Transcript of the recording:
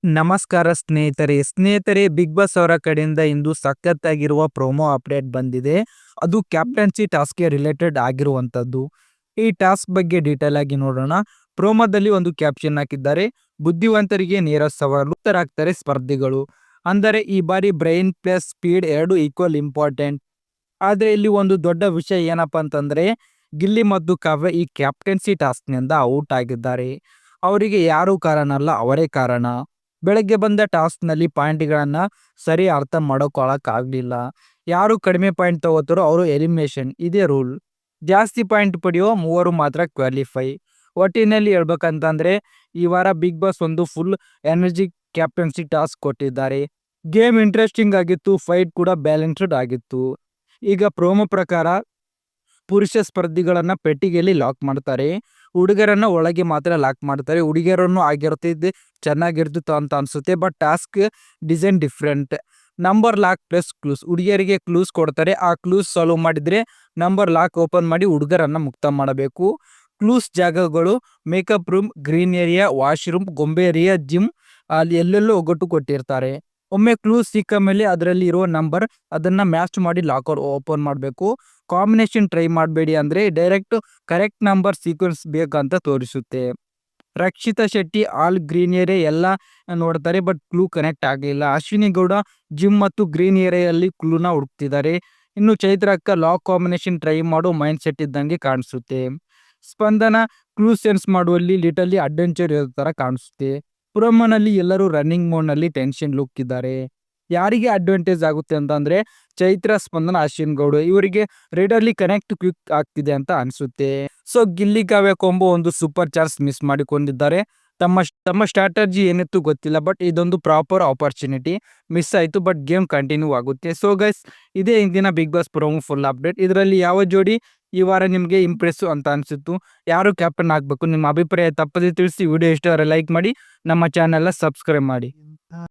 ನಮಸ್ಕಾರ ಸ್ನೇಹಿತರೆ big boss ಅವರ ಕಡೆಯಿಂದ ಇಂದು ಸಖತ್ತಾಗಿರುವ ಪ್ರೋಮೋ ಅಪ್ಡೇಟ್ ಬಂದಿದೆ. ಅದು ಕ್ಯಾಪ್ಟನ್ಸಿ ಟಾಸ್ಕ್ಗೆ ರಿಲೇಟೆಡ್ ಆಗಿರುವಂತದ್ದು. ಈ ಟಾಸ್ಕ್ ಬಗ್ಗೆ ಡೀಟೇಲ್ ಆಗಿ ನೋಡೋಣ. ಪ್ರೋಮೋದಲ್ಲಿ ಒಂದು ಕ್ಯಾಪ್ಷನ್ ಹಾಕಿದ್ದಾರೆ, ಬುದ್ಧಿವಂತರಿಗೆ ನೇರ ಸವಾಲು ಆಗ್ತಾರೆ ಸ್ಪರ್ಧಿಗಳು. ಅಂದರೆ ಈ ಬಾರಿ ಬ್ರೈನ್ ಪ್ಲಸ್ ಸ್ಪೀಡ್ ಎರಡು ಈಕ್ವಲ್ ಇಂಪಾರ್ಟೆಂಟ್. ಆದ್ರೆ ಇಲ್ಲಿ ಒಂದು ದೊಡ್ಡ ವಿಷಯ ಏನಪ್ಪಾ ಅಂತಂದ್ರೆ, ಗಿಲ್ಲಿ ಮತ್ತು ಕಾವ್ಯ ಈ ಕ್ಯಾಪ್ಟನ್ಸಿ ಟಾಸ್ಕ್ನಿಂದ ಔಟ್ ಆಗಿದ್ದಾರೆ. ಅವರಿಗೆ ಯಾರು ಕಾರಣ ಅಲ್ಲ, ಅವರೇ ಕಾರಣ. ಬೆಳಗ್ಗೆ ಬಂದ ಟಾಸ್ಕ್ನಲ್ಲಿ ಪಾಯಿಂಟ್ಗಳನ್ನ ಸರಿ ಅರ್ಥ ಆಗ್ಲಿಲ್ಲ. ಯಾರು ಕಡಿಮೆ ಪಾಯಿಂಟ್ ತಗೋತಾರೋ ಅವರು ಎಲಿಮಿನೇಷನ್, ಇದೇ ರೂಲ್. ಜಾಸ್ತಿ ಪಾಯಿಂಟ್ ಪಡೆಯುವ ಮೂವರು ಮಾತ್ರ ಕ್ವಾಲಿಫೈ. ಒಟ್ಟಿನಲ್ಲಿ ಹೇಳ್ಬೇಕಂತಂದ್ರೆ ಈ ವಾರ ಬಿಗ್ ಬಾಸ್ ಒಂದು ಫುಲ್ ಎನರ್ಜಿ ಕ್ಯಾಪ್ಟನ್ಸಿ ಟಾಸ್ಕ್ ಕೊಟ್ಟಿದ್ದಾರೆ. ಗೇಮ್ ಇಂಟ್ರೆಸ್ಟಿಂಗ್ ಆಗಿತ್ತು, ಫೈಟ್ ಕೂಡ ಬ್ಯಾಲೆನ್ಸ್ಡ್ ಆಗಿತ್ತು. ಈಗ ಪ್ರೋಮೋ ಪ್ರಕಾರ ಪುರುಷ ಸ್ಪರ್ಧಿಗಳನ್ನ ಪೆಟ್ಟಿಗೆಯಲ್ಲಿ ಲಾಕ್ ಮಾಡ್ತಾರೆ, ಹುಡುಗರನ್ನ ಒಳಗೆ ಮಾತ್ರ ಲಾಕ್ ಮಾಡ್ತಾರೆ. ಹುಡುಗಿಯರನ್ನು ಆಗಿರ್ತಿದ್ದು ಚೆನ್ನಾಗಿರ್ತಿತ್ತು ಅಂತ ಅನ್ಸುತ್ತೆ, but task design different. Number lock plus clues. ಹುಡುಗಿಯರಿಗೆ ಕ್ಲೂಸ್ ಕೊಡ್ತಾರೆ, ಆ ಕ್ಲೂಸ್ ಸಾಲ್ವ್ ಮಾಡಿದ್ರೆ ನಂಬರ್ ಲಾಕ್ ಓಪನ್ ಮಾಡಿ ಹುಡುಗರನ್ನ ಮುಕ್ತ ಮಾಡಬೇಕು. ಕ್ಲೂಸ್ ಜಾಗಗಳು makeup room, green area, washroom, ಗೊಂಬೆ ಏರಿಯಾ, ಜಿಮ್, ಅಲ್ಲಿ ಎಲ್ಲೆಲ್ಲೋ ಒಗ್ಗಟ್ಟು ಕೊಟ್ಟಿರ್ತಾರೆ. ಒಮ್ಮೆ ಕ್ಲೂಸ್ ಸಿಕ್ಕ ಮೇಲೆ ಅದರಲ್ಲಿ ಇರುವ ನಂಬರ್ ಅದನ್ನ ಮ್ಯಾಚ್ ಮಾಡಿ ಲಾಕರ್ ಓಪನ್ ಮಾಡಬೇಕು. ಕಾಂಬಿನೇಷನ್ ಟ್ರೈ ಮಾಡಬೇಡಿ, ಅಂದ್ರೆ ಡೈರೆಕ್ಟ್ ಕರೆಕ್ಟ್ ನಂಬರ್ ಸೀಕ್ವೆನ್ಸ್ ಬೇಕಂತ ತೋರಿಸುತ್ತೆ. Rakshita Shetty all green area ಎಲ್ಲ ನೋಡ್ತಾರೆ, ಬಟ್ ಕ್ಲೂ ಕನೆಕ್ಟ್ ಆಗಲಿಲ್ಲ. ಅಶ್ವಿನಿ ಗೌಡ ಜಿಮ್ ಮತ್ತು ಗ್ರೀನ್ ಏರಿಯಾದಲ್ಲಿ ಕ್ಲೂನ ಹುಡುಕ್ತಿದ್ದಾರೆ. ಇನ್ನು ಚೈತ್ರ ಅಕ್ಕ ಲಾಕ್ ಕಾಂಬಿನೇಷನ್ ಟ್ರೈ ಮಾಡೋ ಮೈಂಡ್ ಸೆಟ್ ಇದ್ದಂಗೆ ಕಾಣಿಸುತ್ತೆ. ಸ್ಪಂದನ ಕ್ಲೂ ಸೆನ್ಸ್ ಮಾಡುವಲ್ಲಿ ಲಿಟಲಿ ಅಡ್ವೆಂಚರ್ ಇರೋ ತರ ಕಾಣಿಸುತ್ತೆ. ಪ್ರೋಮೋನಲ್ಲಿ ಎಲ್ಲರೂ ರನ್ನಿಂಗ್ ಮೋಡ್ ನಲ್ಲಿ ಟೆನ್ಷನ್ ಲುಕ್ ಇದ್ದಾರೆ. ಯಾರಿಗೆ ಅಡ್ವಾಂಟೇಜ್ ಆಗುತ್ತೆ ಅಂತಂದ್ರೆ ಚೈತ್ರ, ಸ್ಪಂದನ, ಅಶ್ವಿನ್ ಗೌಡ ಇವರಿಗೆ ರೇಡರ್ಲಿ ಕನೆಕ್ಟ್ ಕ್ವಿಕ್ ಆಗ್ತಿದೆ ಅಂತ ಅನ್ಸುತ್ತೆ. ಸೊ ಗಿಲ್ಲಿ ಕಾವ್ಯ ಕೊಂಬೋ ಒಂದು ಸೂಪರ್ ಚಾನ್ಸ್ ಮಿಸ್ ಮಾಡಿಕೊಂಡಿದ್ದಾರೆ. ತಮ್ಮ ಸ್ಟ್ರಾಟಜಿ ಏನಿತ್ತು ಗೊತ್ತಿಲ್ಲ, ಬಟ್ ಇದೊಂದು ಪ್ರಾಪರ್ ಆಪರ್ಚುನಿಟಿ ಮಿಸ್ ಆಯಿತು. ಬಟ್ ಗೇಮ್ ಕಂಟಿನ್ಯೂ ಆಗುತ್ತೆ. ಸೊ ಗೈಸ್, ಇದೇ ಇಂದಿನ big boss promo full update. ಇದರಲ್ಲಿ ಯಾವ ಜೋಡಿ ಈ ವಾರ ನಿಮಗೆ ಇಂಪ್ರೆಸ್ ಅಂತ ಅನಿಸಿತ್ತು, ಯಾರು ಕ್ಯಾಪ್ಟನ್ ಆಗಬೇಕು, ನಿಮ್ಮ ಅಭಿಪ್ರಾಯ ತಪ್ಪದೇ ತಿಳಿಸಿ. ವಿಡಿಯೋ ಇಷ್ಟ ಲೈಕ್ ಮಾಡಿ, ನಮ್ಮ ಚಾನೆಲ್ ಸಬ್ಸ್ಕ್ರೈಬ್ ಮಾಡಿ.